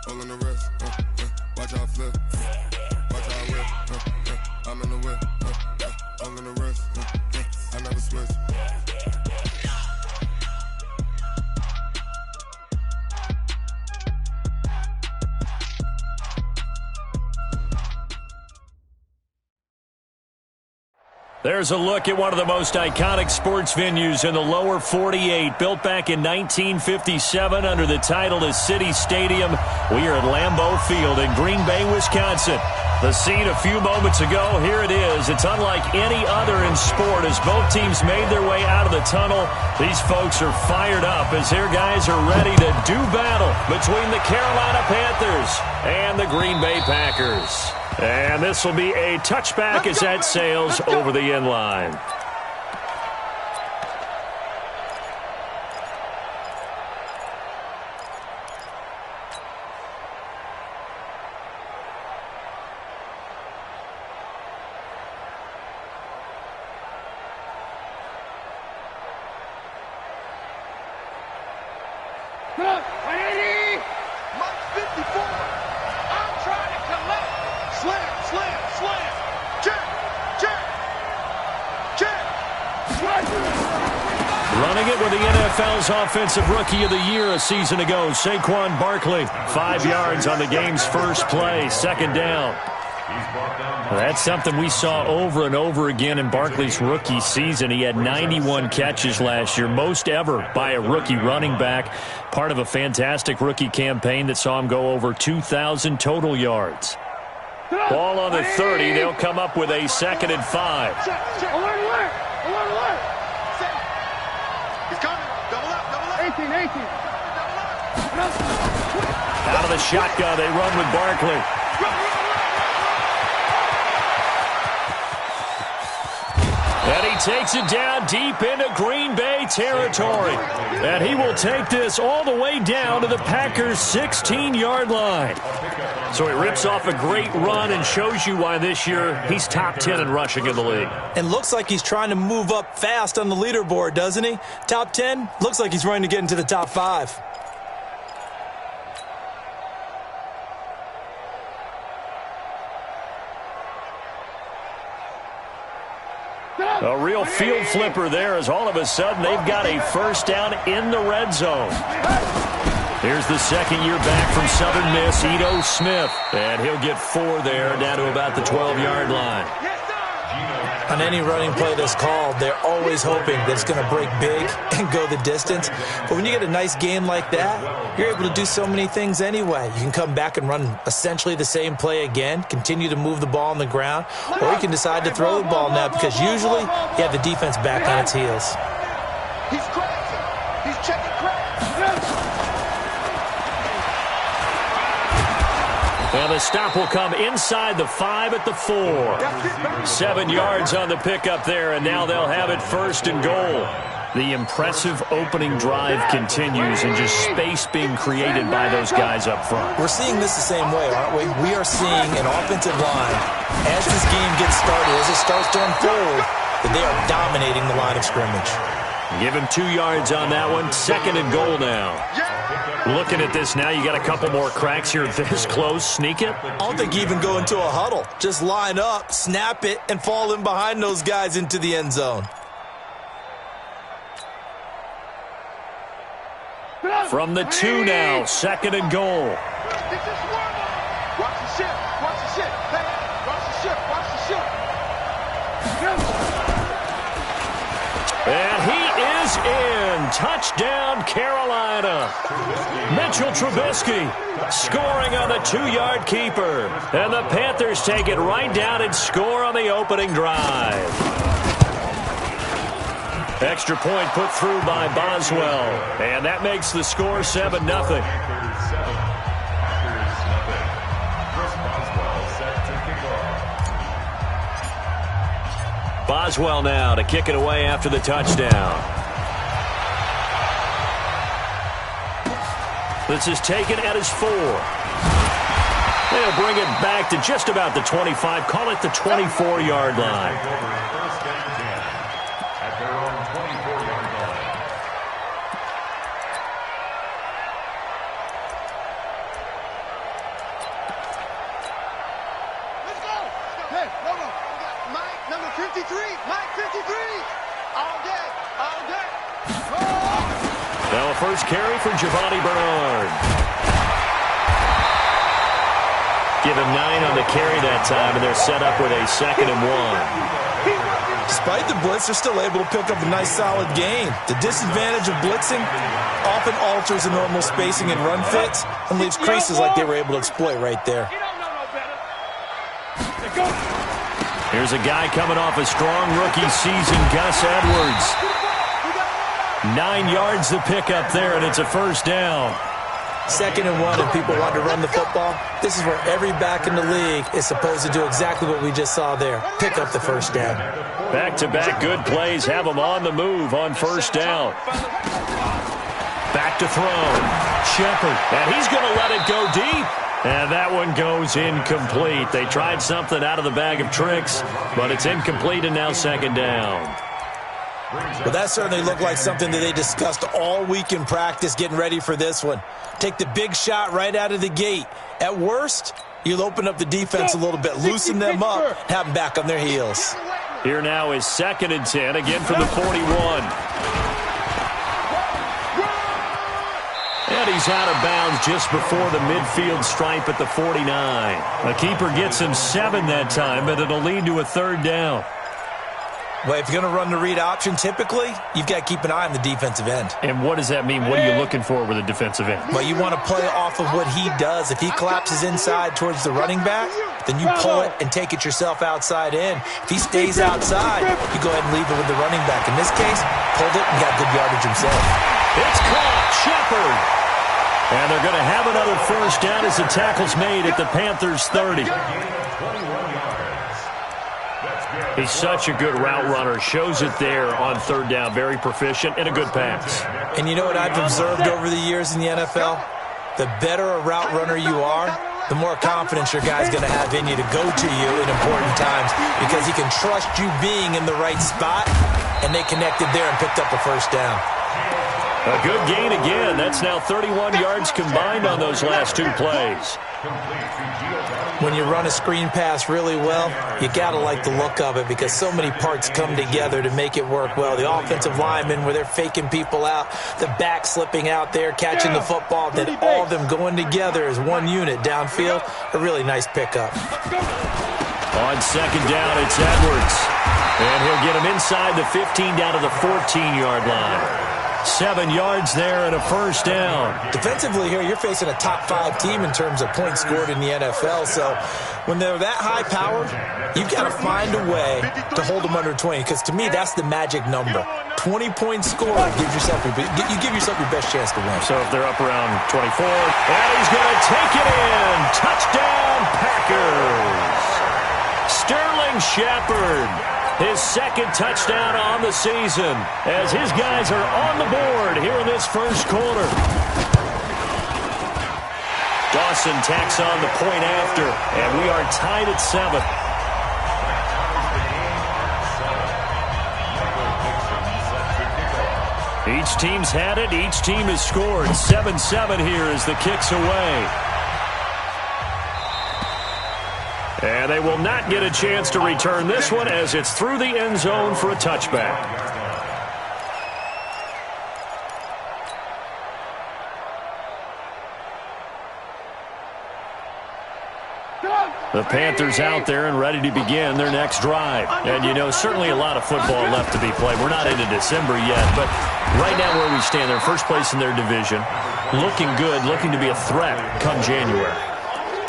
Pulling the wrist, watch how I flip, watch how I whip, I'm in the whip, pulling the wrist, I never switch. There's a look at one of the most iconic sports venues in the lower 48. Built back in 1957 under the title of City Stadium. We are at Lambeau Field in Green Bay, Wisconsin. The scene a few moments ago, here it is. It's unlike any other in sport as both teams made their way out of the tunnel. These folks are fired up as their guys are ready to do battle between the Carolina Panthers and the Green Bay Packers. And this will be a touchback as that sails over the end line. Running it with the NFL's Offensive Rookie of the Year a season ago, Saquon Barkley. 5 yards on the game's first play, second down. That's something we saw over and over again in Barkley's rookie season. He had 91 catches last year, most ever by a rookie running back. Part of a fantastic rookie campaign that saw him go over 2,000 total yards. Ball on the 30. They'll come up with a 2nd and 5. Out of the shotgun, they run with Barkley. And he takes it down deep into Green Bay territory. And he will take this all the way down to the Packers' 16-yard line. So he rips off a great run and shows you why this year he's top 10 in rushing in the league. And looks like he's trying to move up fast on the leaderboard, doesn't he? Top 10, looks like he's running to get into the top 5. A real field flipper there as all of a sudden they've got a first down in the red zone. Here's the second year back from Southern Miss, Ito Smith. And he'll get 4 there, down to about the 12-yard line. On any running play that's called, they're always hoping that it's going to break big and go the distance. But when you get a nice game like that, you're able to do so many things anyway. You can come back and run essentially the same play again, continue to move the ball on the ground, or you can decide to throw the ball now because usually you have the defense back on its heels. He's crazy. He's checking crazy. And the stop will come inside the 5 at the 4. 7 yards on the pickup there, and now they'll have it 1st and goal. The impressive opening drive continues and just space being created by those guys up front. We're seeing this the same way, aren't we? We are seeing an offensive line, as this game gets started, as it starts to unfold, that they are dominating the line of scrimmage. Give him 2 yards on that one. 2nd and goal now. Looking at this now, you got a couple more cracks here this close. Sneak it? I don't think you even go into a huddle. Just line up, snap it, and fall in behind those guys into the end zone. From the 2 now, 2nd and goal. Watch the ship. Watch the ship. Watch the ship. Watch the ship. And he is in. Touchdown, Carolina. Mitchell Trubisky scoring on the 2-yard keeper. And the Panthers take it right down and score on the opening drive. Extra point put through by Boswell. And that makes the score 7-0. Boswell now to kick it away after the touchdown. This is taken at his 4. They'll bring it back to just about the 25. Call it the 24-yard line. Now a first carry for Giovanni Bernard. Give him 9 on the carry that time, and they're set up with a 2nd and 1. Despite the blitz, they're still able to pick up a nice, solid gain. The disadvantage of blitzing often alters the normal spacing and run fits and leaves creases like they were able to exploit right there. Here's a guy coming off a strong rookie season, Gus Edwards. 9 yards to pick up there, and it's a first down. 2nd and 1, and people want to run the football. This is where every back in the league is supposed to do exactly what we just saw there. Pick up the first down. Back-to-back good plays have them on the move on first down. Back to throw. Shepard, and he's going to let it go deep. And that one goes incomplete. They tried something out of the bag of tricks, but it's incomplete, and now 2nd down. Well, that certainly looked like something that they discussed all week in practice getting ready for this one. Take the big shot right out of the gate. At worst, you'll open up the defense a little bit, loosen them up, have them back on their heels. Here now is 2nd and 10, again from the 41. And he's out of bounds just before the midfield stripe at the 49. The keeper gets him 7 that time, but it'll lead to a 3rd down. Well, if you're going to run the read option, typically, you've got to keep an eye on the defensive end. And what does that mean? What are you looking for with a defensive end? Well, you want to play off of what he does. If he collapses inside towards the running back, then you pull it and take it yourself outside in. If he stays outside, you go ahead and leave it with the running back. In this case, pulled it and got good yardage himself. It's caught. Shepard. And they're going to have another first down as the tackle's made at the Panthers' 30. He's such a good route runner. Shows it there on 3rd down. Very proficient and a good pass. And you know what I've observed over the years in the NFL? The better a route runner you are, the more confidence your guy's going to have in you to go to you in important times because he can trust you being in the right spot, and they connected there and picked up a first down. A good gain again. That's now 31 yards combined on those last 2 plays. When you run a screen pass really well, you got to like the look of it because so many parts come together to make it work well. The offensive linemen, where they're faking people out, the back slipping out there, catching the football, then all of them going together as one unit downfield, a really nice pickup. On 2nd down, it's Edwards. And he'll get him inside the 15 down to the 14-yard line. 7 yards there and a first down. Defensively here, you're facing a top 5 team in terms of points scored in the NFL. So when they're that high-powered, you've got to find a way to hold them under 20. Because to me, that's the magic number. 20 points scored gives yourself you give yourself your best chance to win. So if they're up around 24, and he's going to take it in. Touchdown, Packers. Sterling Shepard. His 2nd touchdown on the season as his guys are on the board here in this first quarter. Dawson tacks on the point after, and we are tied at 7. Each team's had it. Each team has scored. 7-7 here as the kick's away. And they will not get a chance to return this one as it's through the end zone for a touchback. The Panthers out there and ready to begin their next drive. And, you know, certainly a lot of football left to be played. We're not into December yet, but right now where we stand, they're first place in their division. Looking good, looking to be a threat come January.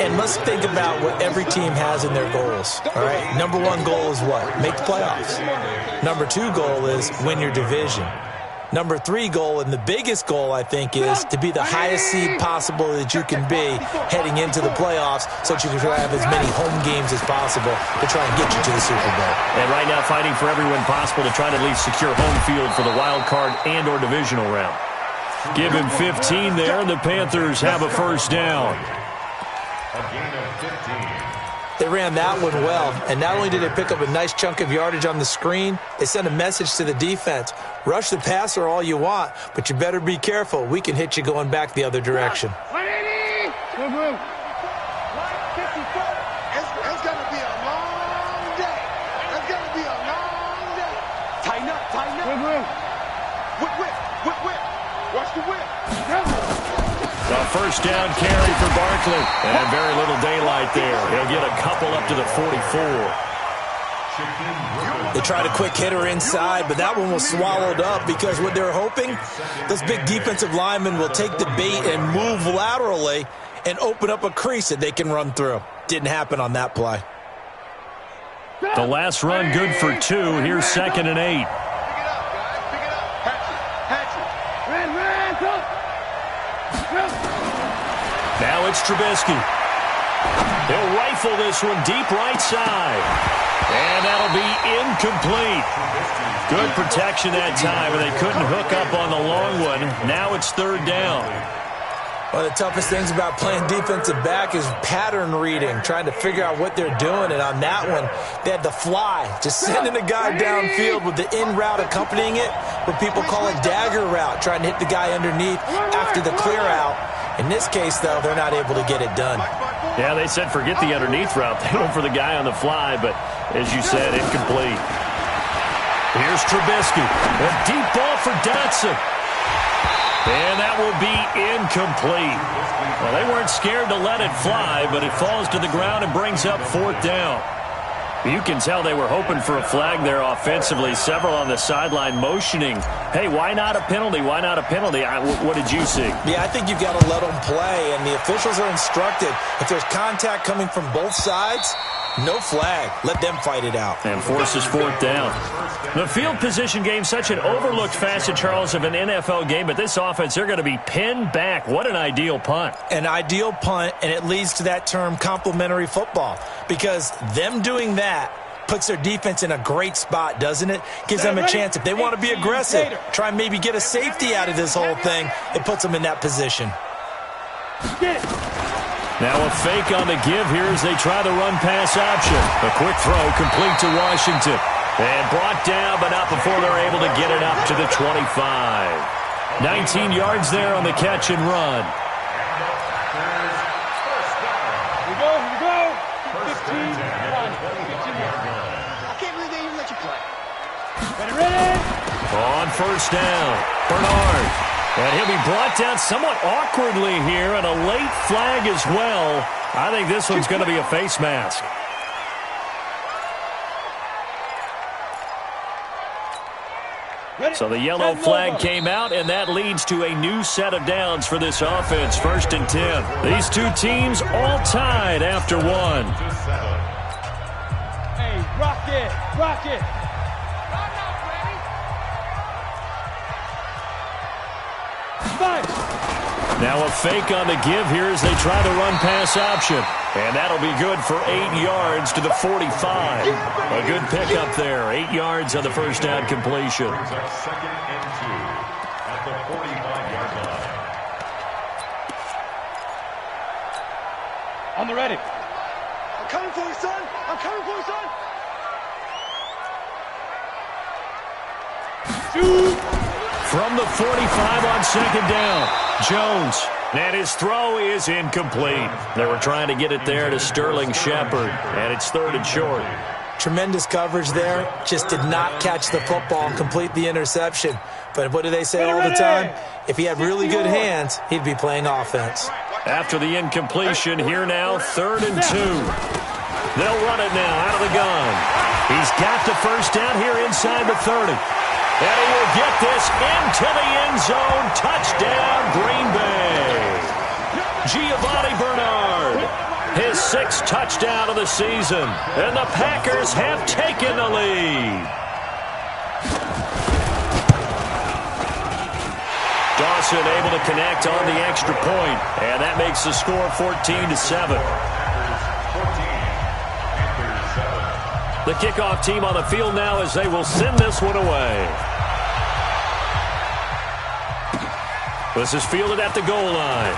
And let's think about what every team has in their goals, all right? Number 1 goal is what? Make the playoffs. Number 2 goal is win your division. Number 3 goal, and the biggest goal, I think, is to be the highest seed possible that you can be heading into the playoffs so that you can have as many home games as possible to try and get you to the Super Bowl. And right now fighting for every win possible to try to at least secure home field for the wild card and or divisional round. Give him 15 there, and the Panthers have a first down. They ran that one well, and not only did they pick up a nice chunk of yardage on the screen, they sent a message to the defense. Rush the passer all you want, but you better be careful. We can hit you going back the other direction. It's going to be a long day. It's going to be a long day. Tighten up, tighten up. Whip. Watch the whip. The first down carry for Barkley. And very little daylight there. He'll get a couple up to the 44. They tried a quick hitter inside, but that one was swallowed up because what they're hoping, those big defensive linemen will take the bait and move laterally and open up a crease that they can run through. Didn't happen on that play. The last run good for 2. Here's 2nd and 8. Pick it up, guys. Pick it up. Hatch it. Now it's Trubisky. He'll rifle this one deep right side. And that'll be incomplete. Good protection that time, and they couldn't hook up on the long one. Now it's 3rd down. One of the toughest things about playing defensive back is pattern reading, trying to figure out what they're doing. And on that one, they had the fly, just sending a guy downfield with the in route accompanying it, what people call a dagger route, trying to hit the guy underneath after the clear out. In this case, though, they're not able to get it done. Yeah, they said forget the underneath route. They went for the guy on the fly, but as you said, incomplete. Here's Trubisky. A deep ball for Dotson. And that will be incomplete. Well, they weren't scared to let it fly, but it falls to the ground and brings up 4th down. You can tell they were hoping for a flag there offensively. Several on the sideline motioning, hey, why not a penalty? Why not a penalty? What did you see? Yeah, I think you've got to let them play, and the officials are instructed. If there's contact coming from both sides, no flag. Let them fight it out. And forces 4th down. The field position game, such an overlooked facet, Charles, of an NFL game, but this offense, they're going to be pinned back. What an ideal punt. An ideal punt, and it leads to that term complementary football, because them doing that puts their defense in a great spot, doesn't it? Gives them a chance. If they want to be aggressive, try and maybe get a safety out of this whole thing, it puts them in that position. Now a fake on the give here as they try the run-pass option. A quick throw complete to Washington. And brought down, but not before they're able to get it up to the 25. 19 yards there on the catch and run. Here we go. 15 run. 15 yards. I can't believe they even let you play. Ready. On first down, Bernard. And he'll be brought down somewhat awkwardly here, and a late flag as well. I think this one's going to be a face mask. So the yellow flag came out, and that leads to a new set of downs for this offense. 1st and 10. These two teams all tied after 1. Hey, rock it. Now a fake on the give here as they try the run-pass option. And that'll be good for 8 yards to the 45. A good pickup there. 8 yards on the first down completion. 2nd and 2 at the 45-yard line. On the ready. I'm coming for you, son. Shoot. From the 45 on 2nd down, Jones. And his throw is incomplete. They were trying to get it there to Sterling Shepard, and it's 3rd and short. Tremendous coverage there. Just did not catch the football and complete the interception. But what do they say all the time? If he had really good hands, he'd be playing offense. After the incompletion, here now, 3rd and 2. They'll run it now out of the gun. He's got the first down here inside the 30. And he will get this into the end zone. Touchdown, Green Bay. Giovanni Bernard, his 6th touchdown of the season. And the Packers have taken the lead. Dawson able to connect on the extra point. And that makes the score 14-7. The kickoff team on the field now as they will send this one away. This is fielded at the goal line.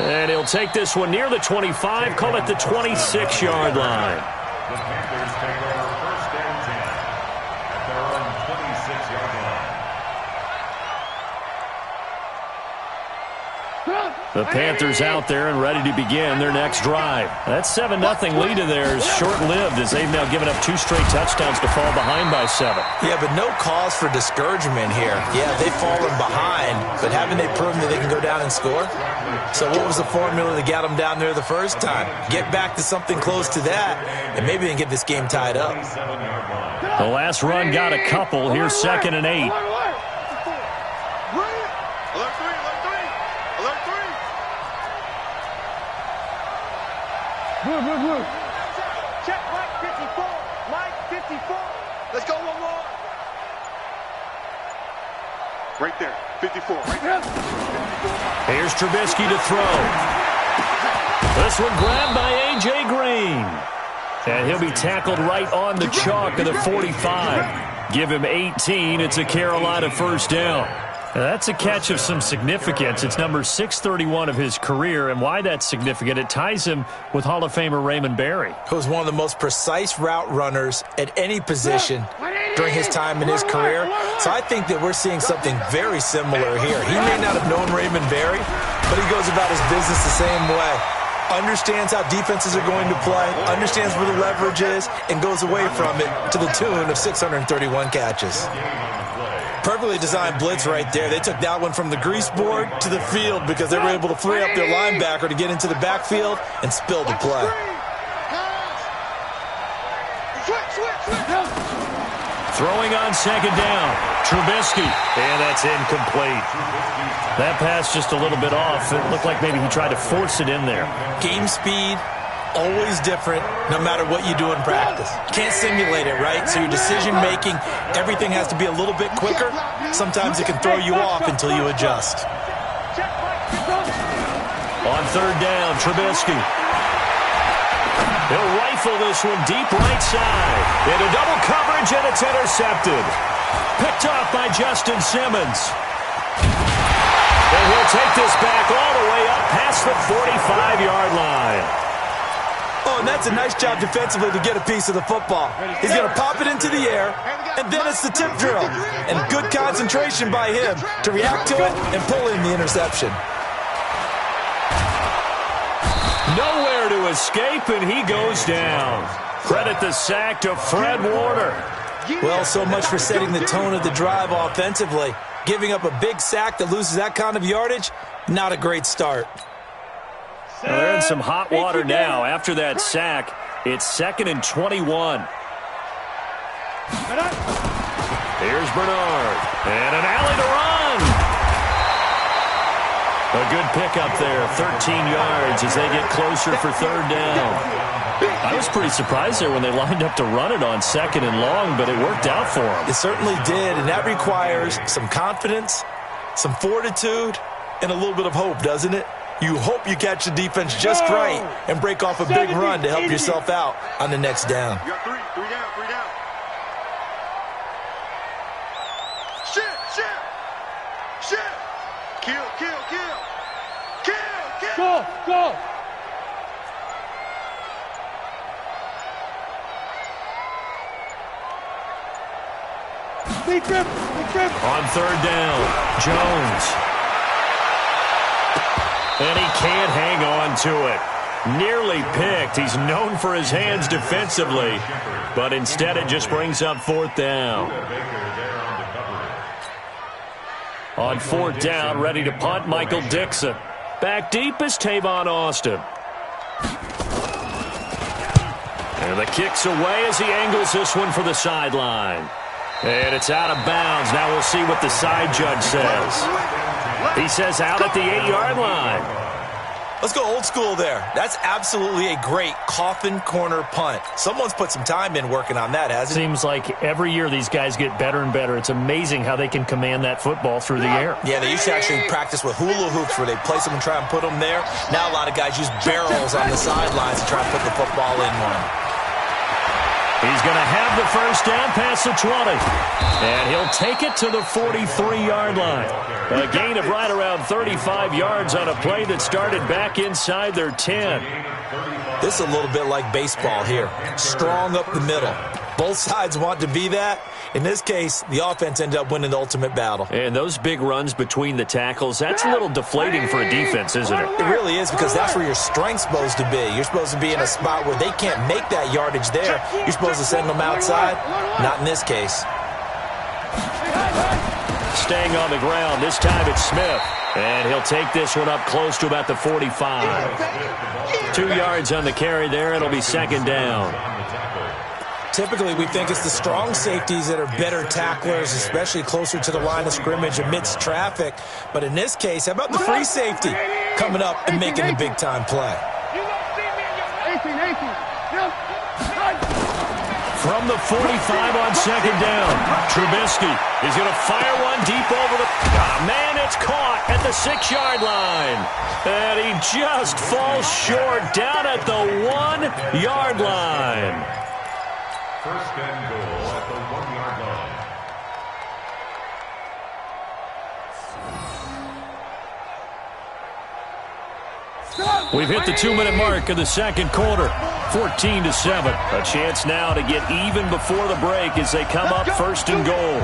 And he'll take this one near the 25, call it the 26-yard line. The Panthers take over 1st and 10 at their own 26-yard The Panthers out there and ready to begin their next drive. That 7-0 lead of theirs short-lived as they've now given up 2 straight touchdowns to fall behind by 7. Yeah, but no cause for discouragement here. Yeah, they've fallen behind, but haven't they proven that they can go down and score? So what was the formula that got them down there the first time? Get back to something close to that, and maybe they can get this game tied up. The last run got a couple. Here's 2nd and 8. Check Mike 54. Mike 54. Let's go one more. Right there. 54. Right there. Here's Trubisky to throw. This one grabbed by A.J. Green. And he'll be tackled right on the chalk of the 45. Give him 18. It's a Carolina first down. Now, that's a catch of some significance. It's number 631 of his career, and why that's significant, it ties him with Hall of Famer Raymond Berry. Who was one of the most precise route runners at any position during his time in his career. So I think that we're seeing something very similar here. He may not have known Raymond Berry, but he goes about his business the same way. Understands how defenses are going to play, understands where the leverage is, and goes away from it to the tune of 631 catches. Perfectly designed blitz right there. They took that one from the grease board to the field because they were able to free up their linebacker to get into the backfield and spill the play. Throwing on 2nd down. Trubisky. And that's incomplete. That pass just a little bit off. It looked like maybe he tried to force it in there. Game speed, always different no matter what you do in practice. Can't simulate it, right? So your decision-making, everything has to be a little bit quicker. Sometimes it can throw you off until you adjust. On 3rd down, Trubisky. He'll rifle this one deep right side. Into double coverage, and it's intercepted. Picked off by Justin Simmons. And he'll take this back all the way up past the 45-yard line. Oh, and that's a nice job defensively to get a piece of the football. He's going to pop it into the air, and then it's the tip drill. And good concentration by him to react to it and pull in the interception. Nowhere to escape, and he goes down. Credit the sack to Fred Warner. Well, so much for setting the tone of the drive offensively. Giving up a big sack that loses that kind of yardage, not a great start. Well, they're in some hot water now. After that sack, it's 2nd and 21. Here's Bernard. And an alley to run. A good pickup there, 13 yards as they get closer for 3rd down. I was pretty surprised there when they lined up to run it on 2nd and long, but it worked out for them. It certainly did, and that requires some confidence, some fortitude, and a little bit of hope, doesn't it? You hope you catch the defense just right and break off a big run to help yourself out on the next down. You got three down. Shit. Kill. Go. Big grip. On 3rd down, Jones. And he can't hang on to it. Nearly picked. He's known for his hands defensively, but instead it just brings up 4th down. On 4th down, ready to punt, Michael Dixon. Back deep is Tavon Austin. And the kick's away as he angles this one for the sideline. And it's out of bounds. Now we'll see what the side judge says. He says out at the 8-yard line. Let's go old school there. That's absolutely a great coffin corner punt. Someone's put some time in working on that, hasn't it? Seems like every year these guys get better and better. It's amazing how they can command that football through the air. Yeah, they used to actually practice with hula hoops where they place them and try and put them there. Now a lot of guys use barrels on the sidelines to try and put the football in one. He's going to have the first down past the 20. And he'll take it to the 43-yard line. A gain of right around 35 yards on a play that started back inside their 10. This is a little bit like baseball here. Strong up the middle. Both sides want to be that. In this case, the offense ended up winning the ultimate battle. And those big runs between the tackles, that's a little deflating for a defense, isn't it? It really is, because that's where your strength's supposed to be. You're supposed to be in a spot where they can't make that yardage there. You're supposed to send them outside. Not in this case. Staying on the ground, this time it's Smith. And he'll take this one up close to about the 45. 2 yards on the carry there. It'll be second down. Typically, we think it's the strong safeties that are better tacklers, especially closer to the line of scrimmage amidst traffic. But in this case, how about the free safety coming up and making the big-time play? From the 45 on second down, Trubisky is going to fire one deep over the... man, it's caught at the 6-yard line. And he just falls short down at the 1-yard line. First and goal at the 1-yard line. We've hit the 2-minute mark of the second quarter. 14-7. A chance now to get even before the break as they come up first and goal.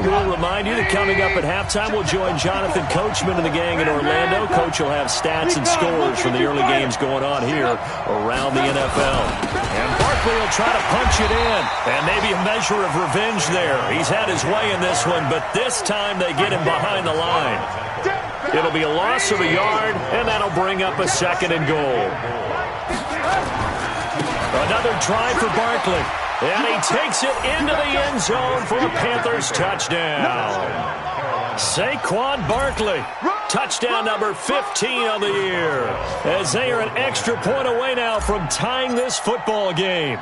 We'll remind you that coming up at halftime, we'll join Jonathan Coachman and the gang in Orlando. Coach will have stats and scores from the early games going on here around the NFL. And Barkley will try to punch it in. And maybe a measure of revenge there. He's had his way in this one, but this time they get him behind the line. It'll be a loss of a yard, and that'll bring up a second and goal. Another try for Barkley. And he takes it into the end zone for a Panthers touchdown. Saquon Barkley, touchdown number 15 of the year, as they are an extra point away now from tying this football game.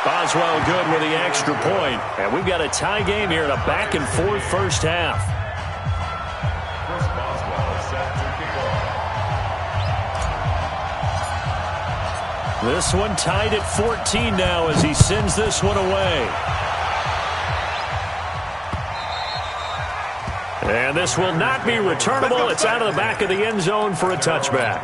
Boswell good with the extra point. And we've got a tie game here in a back-and-forth first half. Chris Boswell set to kick off. This one tied at 14 now as he sends this one away. And this will not be returnable. It's out of the back of the end zone for a touchback.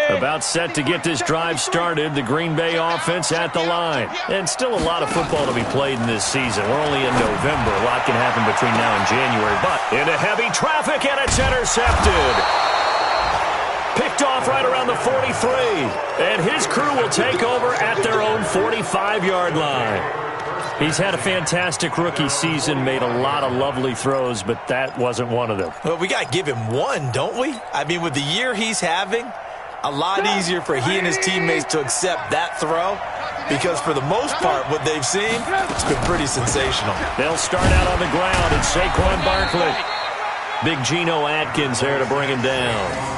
About set to get this drive started. The Green Bay offense at the line. And still a lot of football to be played in this season. We're only in November. A lot can happen between now and January. But into heavy traffic, and it's intercepted. Picked off right around the 43. And his crew will take over at their own 45-yard line. He's had a fantastic rookie season, made a lot of lovely throws, but that wasn't one of them. Well, we got to give him one, don't we? I mean, with the year he's having, a lot easier for he and his teammates to accept that throw, because for the most part, what they've seen, it's been pretty sensational. They'll start out on the ground, and Saquon Barkley. Big Geno Atkins there to bring him down.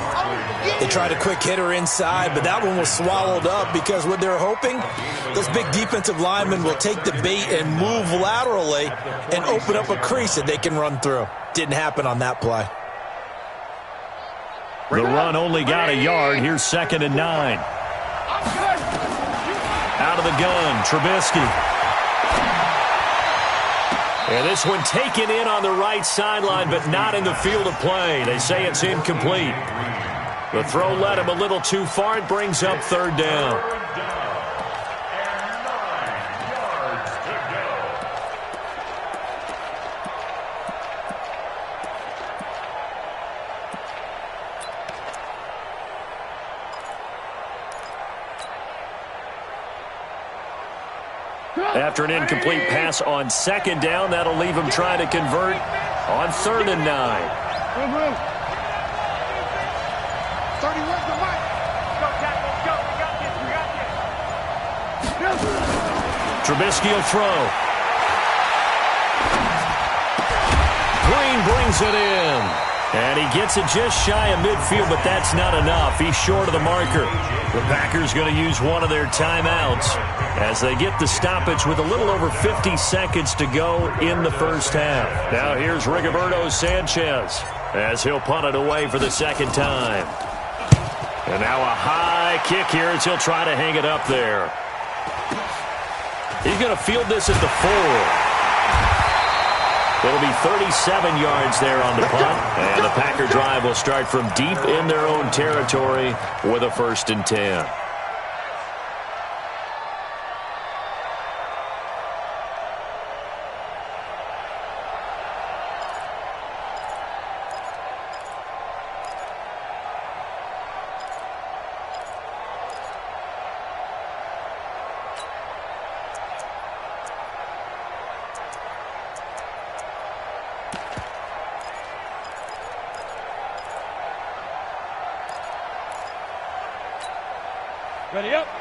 They tried a quick hitter inside, but that one was swallowed up because what they're hoping, those big defensive linemen will take the bait and move laterally and open up a crease that they can run through. Didn't happen on that play. The run only got a yard. Here's 2nd and 9. Out of the gun, Trubisky. And this one taken in on the right sideline, but not in the field of play. They say it's incomplete. The throw led him a little too far. It brings up 3rd down. After an incomplete pass on 2nd down, that'll leave him trying to convert on 3rd and 9. Trubisky will throw. Green brings it in. And he gets it just shy of midfield, but that's not enough. He's short of the marker. The Packers going to use one of their timeouts as they get the stoppage with a little over 50 seconds to go in the first half. Now here's Rigoberto Sanchez as he'll punt it away for the second time. And now a high kick here as he'll try to hang it up there. He's going to field this at the 4. It'll be 37 yards there on the punt. And the Packer drive will start from deep in their own territory with a 1st and 10.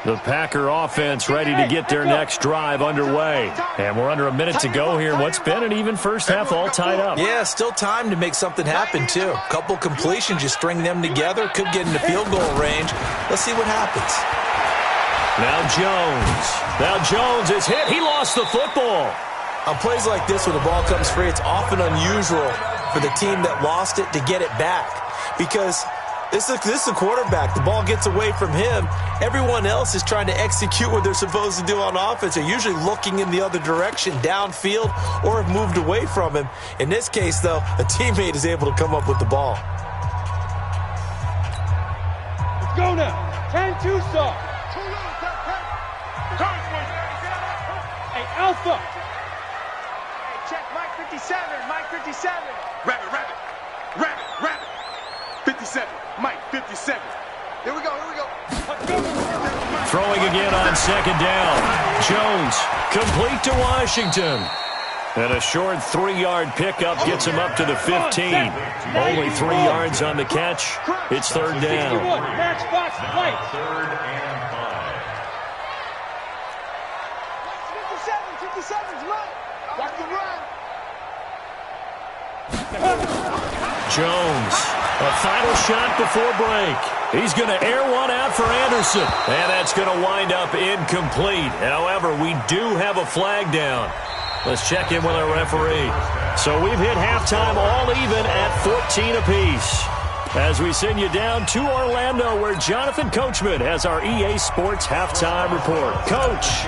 The Packer offense ready to get their next drive underway. And we're under a minute to go here. What's been an even first half all tied up. Yeah, still time to make something happen, too. Couple completions, you string them together, could get into field goal range. Let's see what happens. Now Jones is hit. He lost the football. On plays like this, when the ball comes free, it's often unusual for the team that lost it to get it back. Because this is a quarterback. The ball gets away from him. Everyone else is trying to execute what they're supposed to do on offense. They're usually looking in the other direction, downfield, or have moved away from him. In this case, though, a teammate is able to come up with the ball. Let's go now. 10-2 start. Hey, Alpha. Hey, check Mike 57. Mike 57. Rabbit. 57. Mike, 57. Here we go. Throwing again on second down. Jones, complete to Washington. And a short 3-yard pickup gets him up to the 15. Only 3 yards on the catch. It's third down. Match box play. 3rd and 5. 57's right. Watch the run. Jones, a final shot before break. He's going to air one out for Anderson. And that's going to wind up incomplete. However, we do have a flag down. Let's check in with our referee. So we've hit halftime all even at 14 apiece. As we send you down to Orlando, where Jonathan Coachman has our EA Sports halftime report. Coach.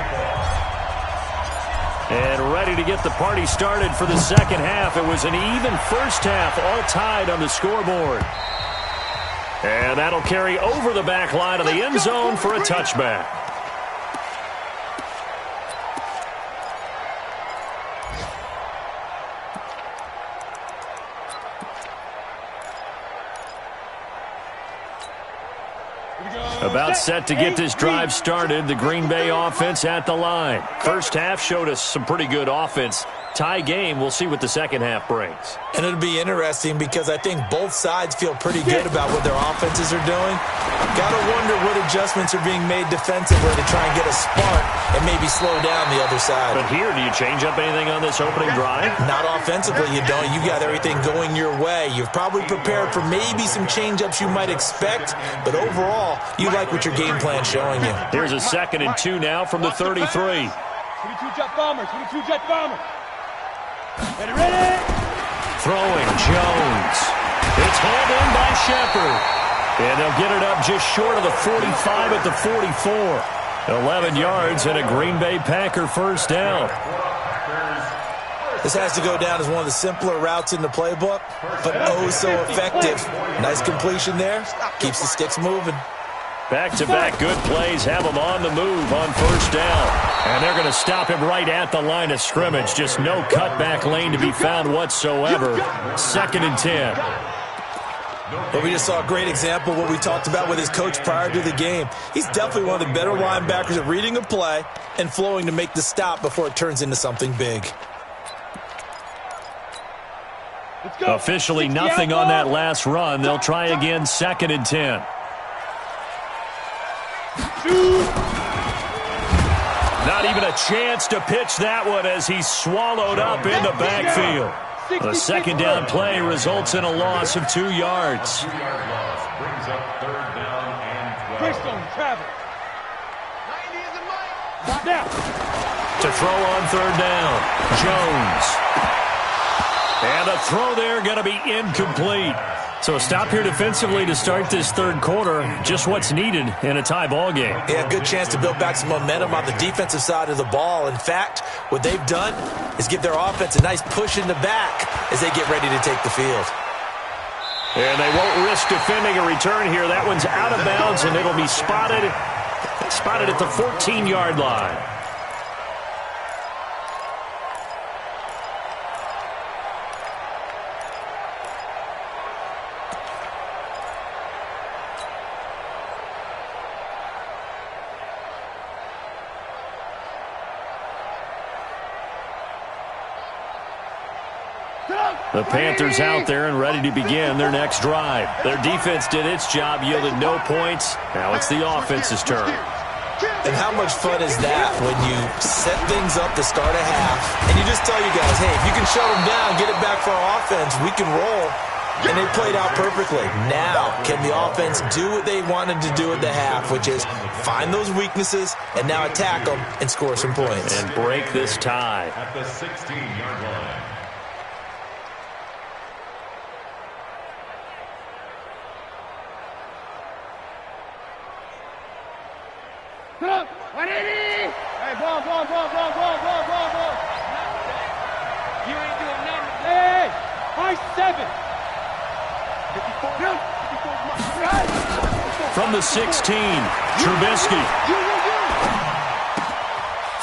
And ready to get the party started for the second half. It was an even first half, all tied on the scoreboard. And that'll carry over the back line of the end zone for a touchback. About set to get this drive started. The Green Bay offense at the line. First half showed us some pretty good offense. Tie game. We'll see what the second half brings. And it'll be interesting because I think both sides feel pretty good about what their offenses are doing. Got to wonder what adjustments are being made defensively to try and get a spark and maybe slow down the other side. But here, do you change up anything on this opening drive? Not offensively, you don't. You got everything going your way. You've probably prepared for maybe some change-ups you might expect, but overall, you like what your game plan's showing you. Here's a 2nd and 2 now from the 33. 22 jet bomber. Ready. Throwing Jones. It's hauled in by Shepard. And they'll get it up just short of the 45 at the 44. 11 yards and a Green Bay Packer first down. This has to go down as one of the simpler routes in the playbook, but oh so effective. Nice completion there. Keeps the sticks moving. Back-to-back good plays have them on the move on first down. And they're going to stop him right at the line of scrimmage. Just no cutback lane to be found whatsoever. 2nd and 10. But we just saw a great example of what we talked about with his coach prior to the game. He's definitely one of the better linebackers at reading a play and flowing to make the stop before it turns into something big. Officially nothing on that last run. They'll try again 2nd and 10. Not even a chance to pitch that one as he's swallowed up in the backfield. The second down play results in a loss of 2 yards. 2-yard loss brings up third down and 12. Bridgestone, travel. Now. To throw on third down, Jones. And a throw there going to be incomplete. So a stop here defensively to start this third quarter. Just what's needed in a tie ball game. Yeah, good chance to build back some momentum on the defensive side of the ball. In fact, what they've done is give their offense a nice push in the back as they get ready to take the field. And they won't risk defending a return here. That one's out of bounds, and it'll be spotted at the 14-yard line. The Panthers out there and ready to begin their next drive. Their defense did its job, yielded no points. Now it's the offense's turn. And how much fun is that when you set things up to start a half and you just tell you guys, hey, if you can shut them down, get it back for our offense, we can roll. And they played out perfectly. Now, can the offense do what they wanted to do at the half, which is find those weaknesses and now attack them and score some points. And break this tie. At the 16-yard line. Hey, ball. You ain't doing nothing. Hey, high 7. From the 16, Trubisky.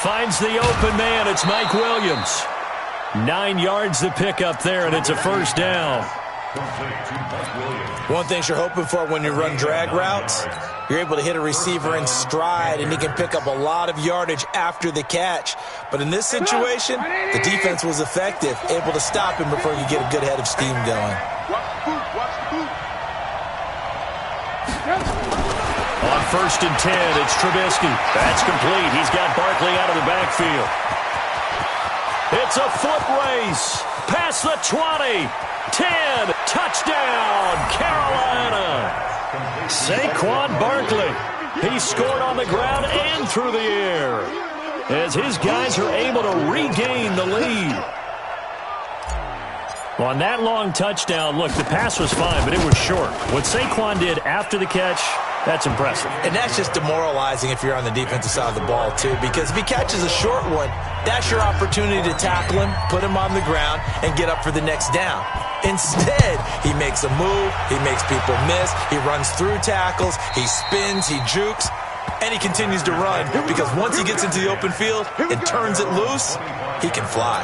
Finds the open man. It's Mike Williams. 9 yards to pick up there, and it's a first down. One thing you're hoping for when you run drag routes, you're able to hit a receiver in stride, and he can pick up a lot of yardage after the catch. But in this situation, the defense was effective, able to stop him before you get a good head of steam going. On 1st and 10, it's Trubisky. That's complete. He's got Barkley out of the backfield. It's a foot race. Past the 20. 10. Touchdown, Carolina. Saquon Barkley. He scored on the ground and through the air as his guys are able to regain the lead. On that long touchdown, look, the pass was fine, but it was short. What Saquon did after the catch, that's impressive. And that's just demoralizing if you're on the defensive side of the ball, too, because if he catches a short one, that's your opportunity to tackle him, put him on the ground, and get up for the next down. Instead, he makes a move, he makes people miss, he runs through tackles, he spins, he jukes, and he continues to run because once he gets into the open field and turns it loose, he can fly.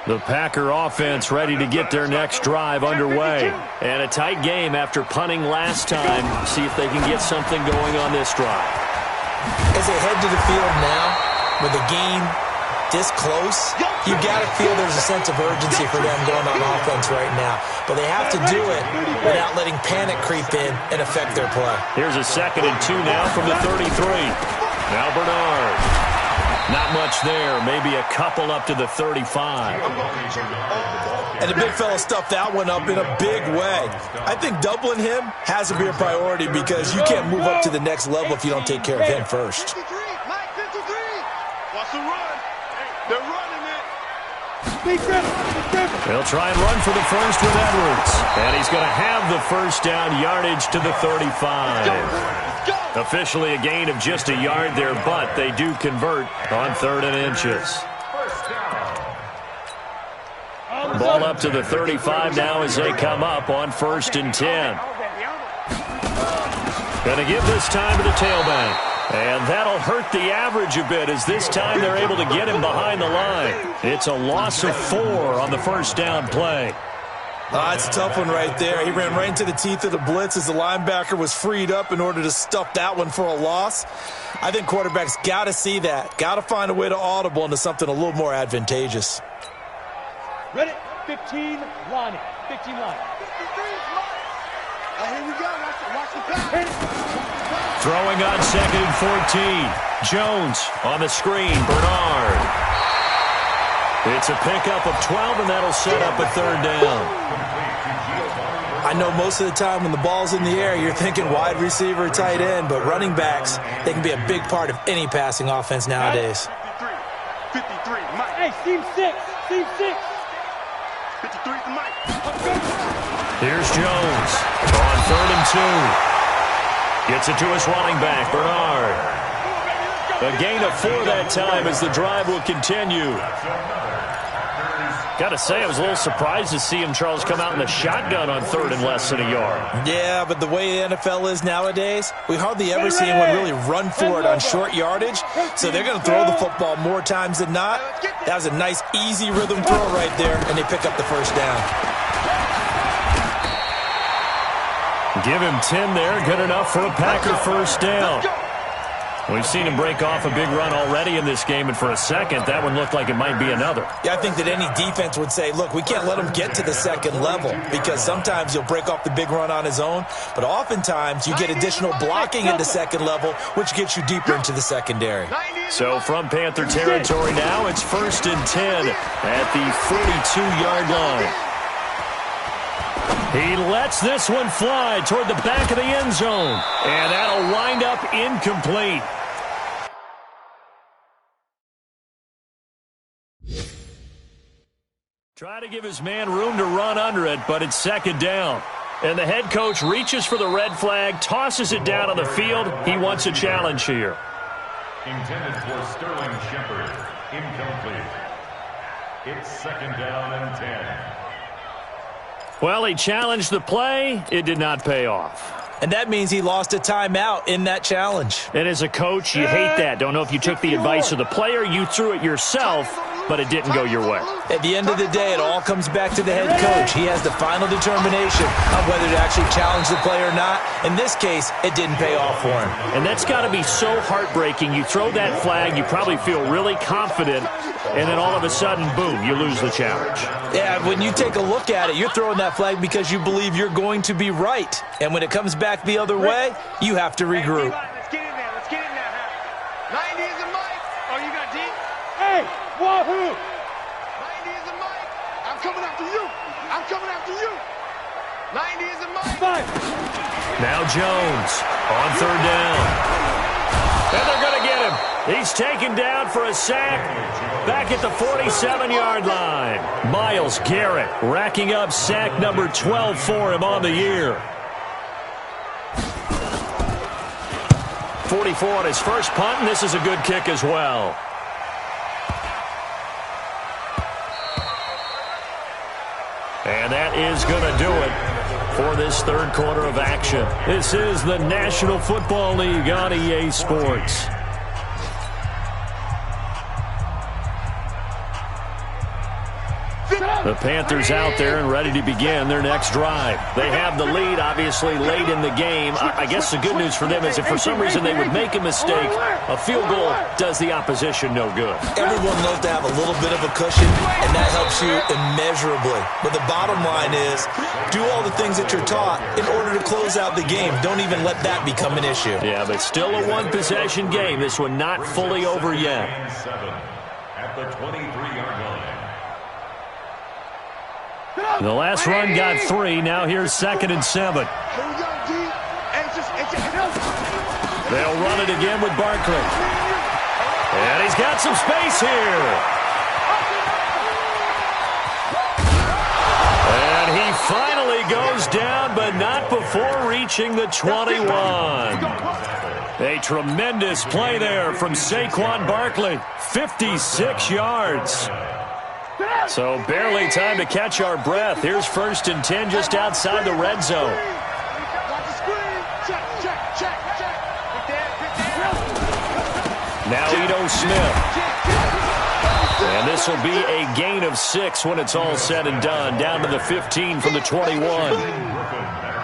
The Packer offense ready to get their next drive underway. And a tight game after punting last time. See if they can get something going on this drive. As they head to the field now, with the game this close, you've got to feel there's a sense of urgency for them going on offense right now. But they have to do it without letting panic creep in and affect their play. Here's a 2nd and 2 now from the 33. Now Bernard. Not much there. Maybe a couple up to the 35. And the big fella stuffed that one up in a big way. I think doubling him has to be a priority because you can't move up to the next level if you don't take care of him first. 53, Mike 53. Watch the run. They're running it. They'll try and run for the first with Edwards. And he's going to have the first down yardage to the 35. Officially a gain of just a yard there, but they do convert on 3rd and inches. Ball up to the 35 now as they come up on 1st and 10. Going to give this time to the tailback. And that'll hurt the average a bit as this time they're able to get him behind the line. It's a loss of 4 on the first down play. It's a tough one right there. He ran right into the teeth of the blitz as the linebacker was freed up in order to stuff that one for a loss. I think quarterbacks got to see that. Got to find a way to audible into something a little more advantageous. Ready? 15, Lonnie. 15, Lonnie. 53, here we go. Watch the pass. Throwing on 2nd and 14. Jones on the screen. Bernard. It's a pickup of 12, and that'll set up a 3rd down. I know most of the time when the ball's in the air, you're thinking wide receiver, tight end, but running backs, they can be a big part of any passing offense nowadays. 53, Mike. Hey, Team 6. Team 6. 53 to Mike. Here's Jones on 3rd and 2. Gets it to his running back, Bernard. A gain of 4 that time as the drive will continue. Got to say, I was a little surprised to see him, Charles, come out in the shotgun on 3rd and less than a yard. Yeah, but the way the NFL is nowadays, we hardly ever see anyone really run for it on short yardage, so they're going to throw the football more times than not. That was a nice, easy rhythm throw right there, and they pick up the 1st down. Give him 10 there. Good enough for a Packer 1st down. We've seen him break off a big run already in this game, and for a second, that one looked like it might be another. Yeah, I think that any defense would say, look, we can't let him get to the 2nd level because sometimes he'll break off the big run on his own, but oftentimes you get additional blocking at the 2nd level, which gets you deeper into the secondary. So from Panther territory now, it's 1st and 10 at the 42-yard line. He lets this one fly toward the back of the end zone, and that'll wind up incomplete. Try to give his man room to run under it, but it's 2nd down. And the head coach reaches for the red flag, tosses it down on the field. He wants a challenge here. Intended for Sterling Shepard. Incomplete. It's 2nd down and 10. Well, he challenged the play. It did not pay off. And that means he lost a timeout in that challenge. And as a coach, you hate that. Don't know if you took the advice of the player, you threw it yourself, but it didn't go your way. At the end of the day, it all comes back to the head coach. He has the final determination on whether to actually challenge the play or not. In this case, it didn't pay off for him. And that's got to be so heartbreaking. You throw that flag, you probably feel really confident, and then all of a sudden, boom, you lose the challenge. Yeah, when you take a look at it, you're throwing that flag because you believe you're going to be right. And when it comes back the other way, you have to regroup. Let's get in there. Let's get in there. 90 is a mic. Oh, you got deep? Hey, Wahoo! 90 is a mic. I'm coming after you. I'm coming after you. 90 is a mic. 5. Now Jones on 3rd down. And they're going to get him. He's taken down for a sack back at the 47-yard line. Myles Garrett racking up sack number 12 for him on the year. 44 on his first punt, and this is a good kick as well. And that is going to do it for this 3rd quarter of action. This is the National Football League on EA Sports. The Panthers out there and ready to begin their next drive. They have the lead, obviously, late in the game. I guess the good news for them is if for some reason they would make a mistake, a field goal does the opposition no good. Everyone loves to have a little bit of a cushion, and that helps you immeasurably. But the bottom line is, do all the things that you're taught in order to close out the game. Don't even let that become an issue. Yeah, but still a one-possession game. This one not fully over yet. At the 23-yard line. The last run got 3. Now here's 2nd and 7. They'll run it again with Barkley. And he's got some space here. And he finally goes down, but not before reaching the 21. A tremendous play there from Saquon Barkley. 56 yards. So barely time to catch our breath. Here's 1st and 10 just outside the red zone. Now Ito Smith. And this will be a gain of 6 when it's all said and done. Down to the 15 from the 21.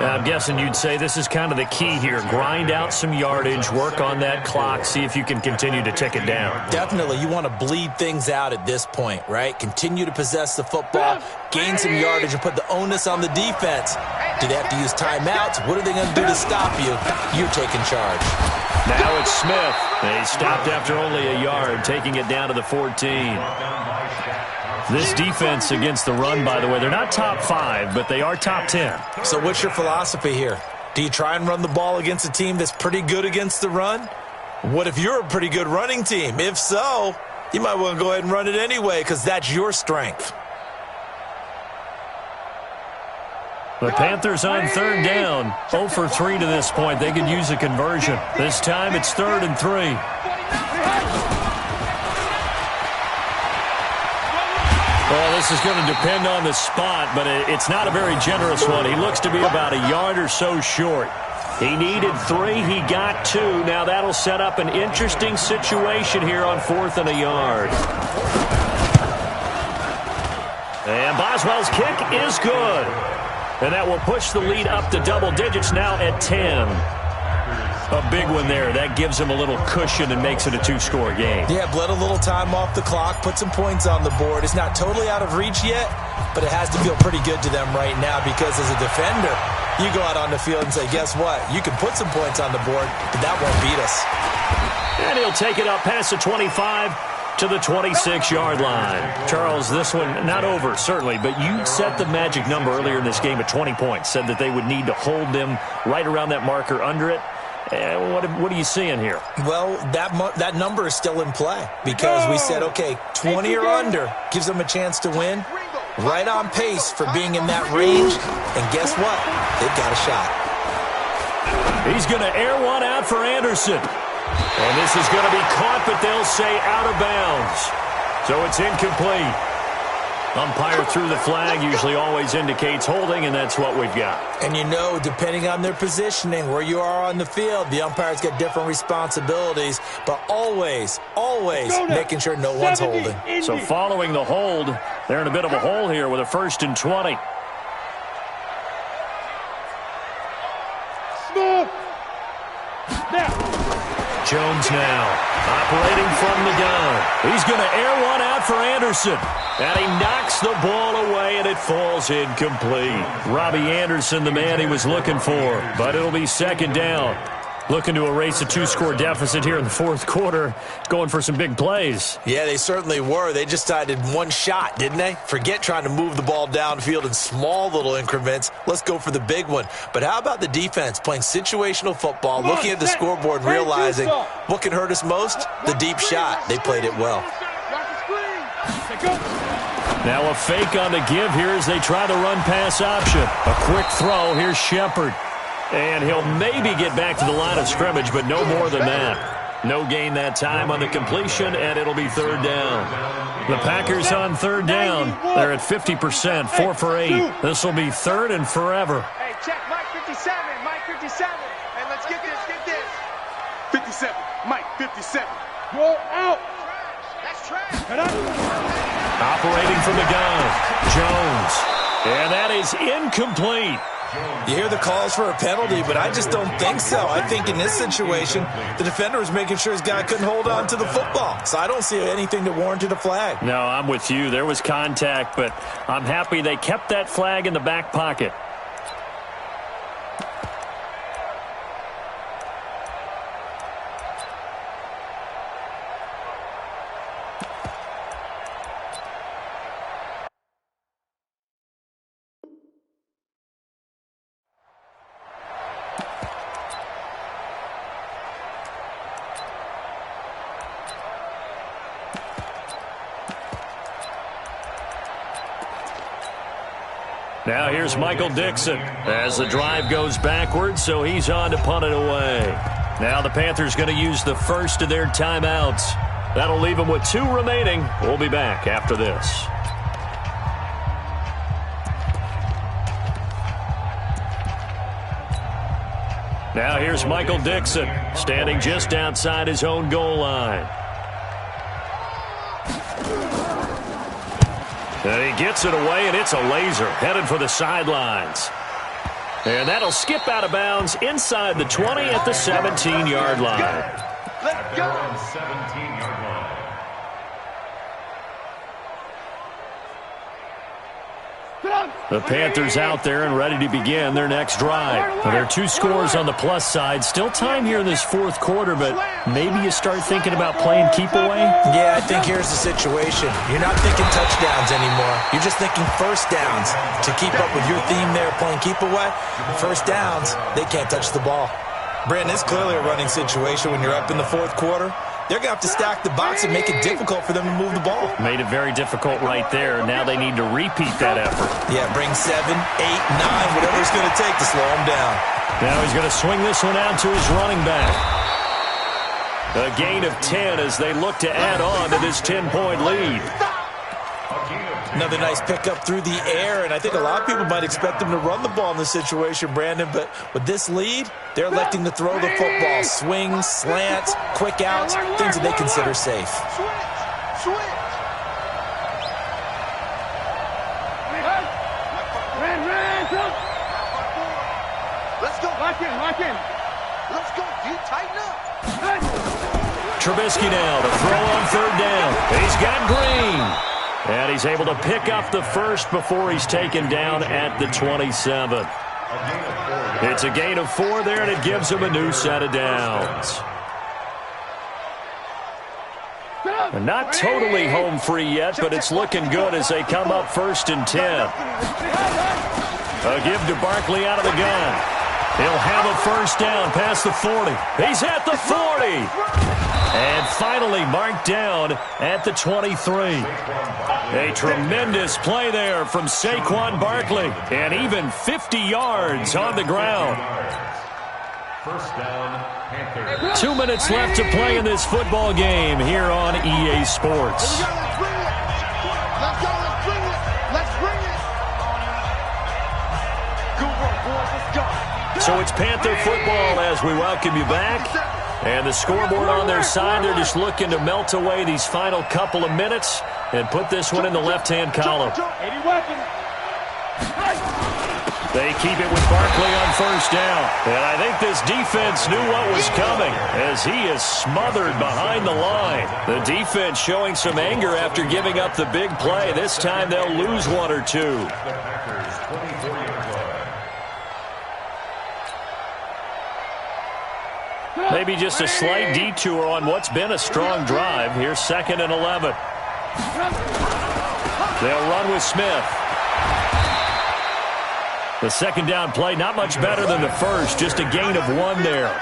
I'm guessing you'd say this is kind of the key here. Grind out some yardage, work on that clock, see if you can continue to tick it down. Definitely. You want to bleed things out at this point, right? Continue to possess the football, gain some yardage, and put the onus on the defense. Do they have to use timeouts? What are they going to do to stop you? You're taking charge. Now it's Smith. He stopped after only a yard, taking it down to the 14. This defense against the run, by the way, they're not top 5, but they are top 10. So what's your philosophy here? Do you try and run the ball against a team that's pretty good against the run? What if you're a pretty good running team? If so, you might want to go ahead and run it anyway because that's your strength. The Panthers on third down, 0 for 3 to this point. They could use a conversion. This time it's 3rd and 3. Well, this is going to depend on the spot, but it's not a very generous one. He looks to be about a yard or so short. He needed 3. He got 2. Now that'll set up an interesting situation here on 4th and a yard. And Boswell's kick is good. And that will push the lead up to double digits now at 10. A big one there. That gives him a little cushion and makes it a 2-score game. Yeah, bled a little time off the clock, put some points on the board. It's not totally out of reach yet, but it has to feel pretty good to them right now because as a defender, you go out on the field and say, guess what? You can put some points on the board, but that won't beat us. And he'll take it up past the 25 to the 26-yard line. Charles, this one not over, certainly, but you set the magic number earlier in this game at 20 points, said that they would need to hold them right around that marker under it. What are you seeing here? Well, that number is still in play because we said, okay, 20 or under gives them a chance to win. Right on pace for being in that range. And guess what? They've got a shot. He's going to air one out for Anderson. And this is going to be caught, but they'll say out of bounds. So it's incomplete. Umpire threw the flag, usually always indicates holding, and that's what we've got. And you know, depending on their positioning, where you are on the field, the umpires get different responsibilities, but always making sure no one's holding. So following the hold, they're in a bit of a hole here with a 1st and 20. Jones now operating from the gun. He's going to air one out for Anderson. And he knocks the ball away, and it falls incomplete. Robbie Anderson, the man he was looking for. But it'll be 2nd down. Looking to erase a 2-score deficit here in the 4th quarter. Going for some big plays. Yeah, they certainly were. They just decided one shot, didn't they? Forget trying to move the ball downfield in small little increments. Let's go for the big one. But how about the defense playing situational football, looking at the scoreboard and realizing what can hurt us most? The deep shot. They played it well. Now a fake on the give here as they try the run-pass option. A quick throw. Here's Shepard. And he'll maybe get back to the line of scrimmage, but no more than that. No gain that time on the completion, and it'll be 3rd down. The Packers on 3rd down. They're at 50%, 4 for 8. This will be 3rd and forever. Hey, check Mike 57, Mike 57. Hey, let's get this. 57, Mike 57. Roll out. That's trash. Operating from the gun, Jones. And that is incomplete. You hear the calls for a penalty, but I just don't think so. I think in this situation, the defender was making sure his guy couldn't hold on to the football. So I don't see anything that warranted a flag. No, I'm with you. There was contact, but I'm happy they kept that flag in the back pocket. Now here's Michael Dixon as the drive goes backwards, so he's on to punt it away. Now the Panthers going to use the first of their timeouts. That'll leave them with 2 remaining. We'll be back after this. Now here's Michael Dixon standing just outside his own goal line. And he gets it away, and it's a laser headed for the sidelines. And that'll skip out of bounds inside the 20 at the 17-yard line. At their own 17-yard line. The Panthers out there and ready to begin their next drive. Well, there are 2 scores on the plus side. Still time here in this fourth quarter, but maybe you start thinking about playing keep away? Yeah, I think here's the situation. You're not thinking touchdowns anymore. You're just thinking first downs. To keep up with your theme there, playing keep away, first downs, they can't touch the ball. Brandon, it's clearly a running situation when you're up in the fourth quarter. They're going to have to stack the box and make it difficult for them to move the ball. Made it very difficult right there. Now they need to repeat that effort. Yeah, bring 7, 8, 9, whatever it's going to take to slow him down. Now he's going to swing this one out to his running back. A gain of 10 as they look to add on to this 10-point lead. Another nice pickup through the air, and I think a lot of people might expect them to run the ball in this situation, Brandon, but with this lead, they're electing to throw the football. Swings, slants, quick outs, things that they consider safe. Switch. Let's go. Lock in. Let's go, D. Tighten up. Trubisky now to throw on third down. He's got Green. And he's able to pick up the first before he's taken down at the 27. It's a gain of 4 there, and it gives him a new set of downs. And not totally home free yet, but it's looking good as they come up 1st and 10. A give to Barkley out of the gun. He'll have a first down past the 40. He's at the 40. And finally marked down at the 23. A tremendous play there from Saquon Barkley. And even 50 yards on the ground. First down, Panthers. 2 minutes left to play in this football game here on EA Sports. Let's bring it. Good work, boys. Let's go. So it's Panther football as we welcome you back. And the scoreboard on their side, they're just looking to melt away these final couple of minutes and put this one in the left-hand column. 80 weapons. They keep it with Barkley on first down. And I think this defense knew what was coming as he is smothered behind the line. The defense showing some anger after giving up the big play. This time they'll lose 1 or 2. The Packers, 24-yard line. Maybe just a slight detour on what's been a strong drive. Here's 2nd and 11. They'll run with Smith. The second down play, not much better than the first, just a gain of 1 there.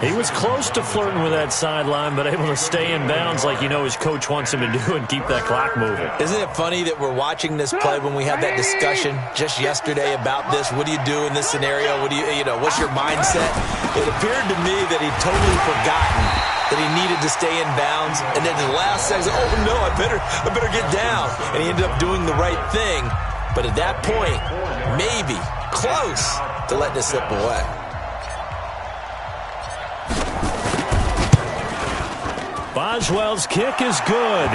He was close to flirting with that sideline, but able to stay in bounds like you know his coach wants him to do and keep that clock moving. Isn't it funny that we're watching this play when we had that discussion just yesterday about this? What do you do in this scenario? What do you know, what's your mindset? It appeared to me that he'd totally forgotten that he needed to stay in bounds, and then the last second, oh no, I better get down. And he ended up doing the right thing. But at that point, maybe close to letting it slip away. Boswell's kick is good.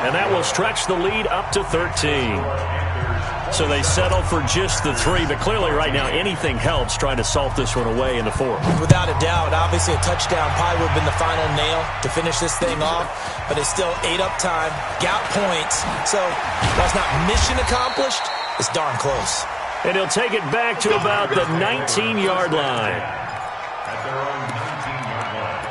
And that will stretch the lead up to 13. So they settle for just the 3, but clearly right now anything helps trying to salt this one away in the 4th. Without a doubt, obviously a touchdown probably would have been the final nail to finish this thing off, but it's still ate up time, got points, so while it's not mission accomplished, it's darn close. And he'll take it back to about the 19-yard line. At their own 19-yard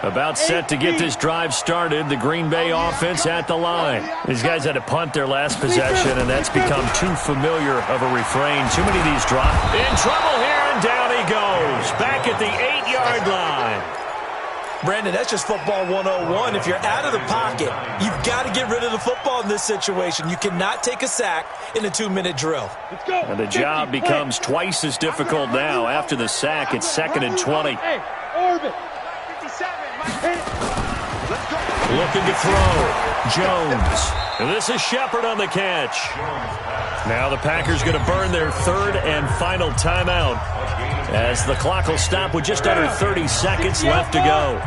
line. About set to get this drive started. The Green Bay offense at the line. These guys had to punt their last possession, and that's become too familiar of a refrain. Too many of these drop. In trouble here, and down he goes. Back at the 8-yard line. Brandon, that's just football 101. If you're out of the pocket, you've got to get rid of the football in this situation. You cannot take a sack in a 2-minute drill. Let's go. And the job becomes twice as difficult now. After the sack, it's 2nd and 20. Hey, orbit. 57, Mike. Let's go. Looking to throw. Jones. And this is Shepard on the catch. Now the Packers going to burn their 3rd and final timeout as the clock will stop with just under 30 seconds left to go.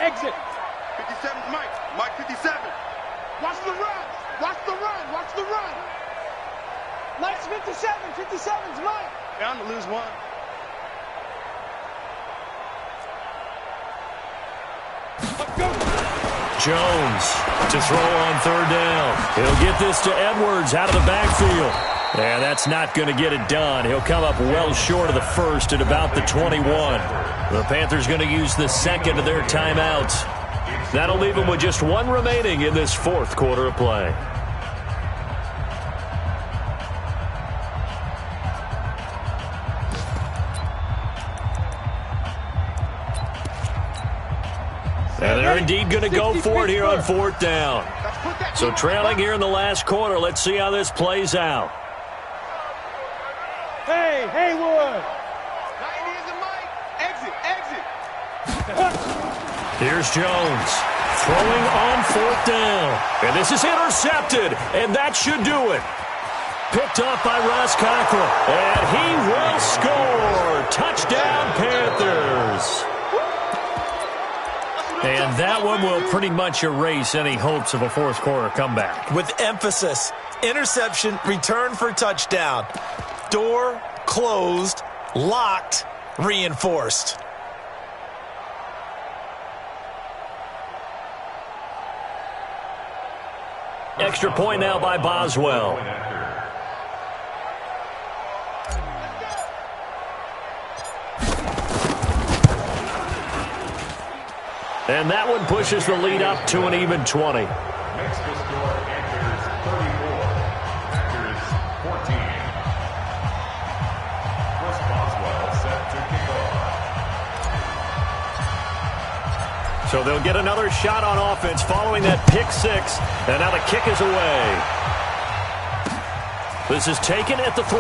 exit. 57's Mike. Mike 57. Watch the run. Watch the run. Watch the run. Mike's 57. 57's Mike. Bound to lose one. Let's go. Jones to throw on third down. He'll get this to Edwards out of the backfield. And that's not going to get it done. He'll come up well short of the first at about the 21. The Panthers going to use the second of their timeouts. That'll leave them with just one remaining in this fourth quarter of play. And they're indeed going to go for it here on fourth down. So trailing here in the last quarter. Let's see how this plays out. Hey, Haywood. 90 is a Mike. Exit. Exit. Here's Jones throwing on fourth down. And this is intercepted. And that should do it. Picked off by Ross Cockrell. And he will score. Touchdown, Panthers. And that one will pretty much erase any hopes of a fourth quarter comeback. With emphasis, interception, return for touchdown. Door closed, locked, reinforced. Extra point now by Boswell. And that one pushes the lead up to an even 20. Makes the score Panthers 34, Packers 14. Chris Boswell set to kick off. So they'll get another shot on offense following that pick six. And now the kick is away. This is taken at the 3.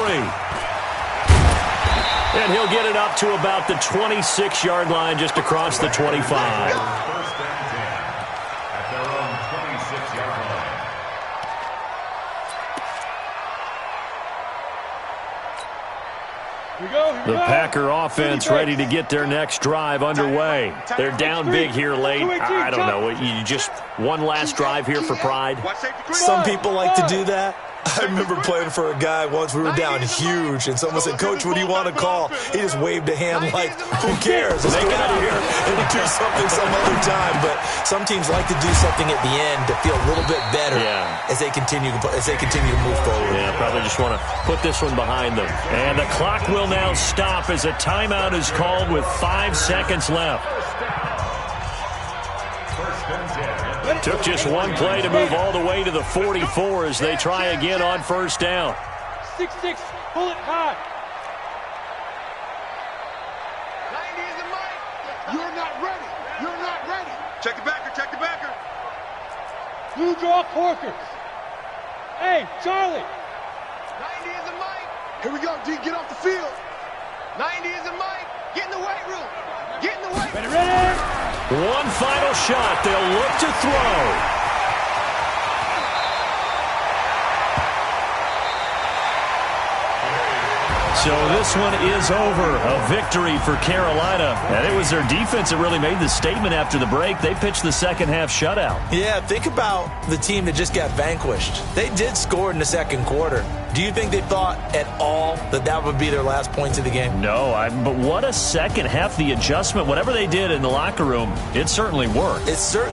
And he'll get it up to about the 26-yard line just across the 25. First and 10 at their own 26-yard line. Here we go. Here we The go. Packer offense ready to get their next drive underway. They're down big here late. I don't know. You just one last drive here for pride. Watch safety Chris. Some people like to do that. I remember playing for a guy once. We were down huge, and someone said, "Coach, what do you want to call?" He just waved a hand like, "Who cares? Let's get out of here and do something some other time." But some teams like to do something at the end to feel a little bit better as they continue to move forward. Yeah, probably just want to put this one behind them. And the clock will now stop as a timeout is called with 5 seconds left. First and 10. Took just one play to move all the way to the 44 as they try again on first down. 6-6. Pull it high. 90 is a Mike. You're not ready. You're not ready. Check the backer. Check the backer. Blue draw Corkers. Hey, Charlie. 90 is a Mike. Here we go, D. Get off the field. 90 is a Mike. Get in the weight room. Get in the weight room. Ready? One final shot. They'll look to throw. So this one is over. A victory for Carolina. And it was their defense that really made the statement after the break. They pitched the second half shutout. Yeah, think about the team that just got vanquished. They did score in the second quarter. Do you think they thought at all that that would be their last points of the game? No, but what a second half. The adjustment, whatever they did in the locker room, it certainly worked. It certainly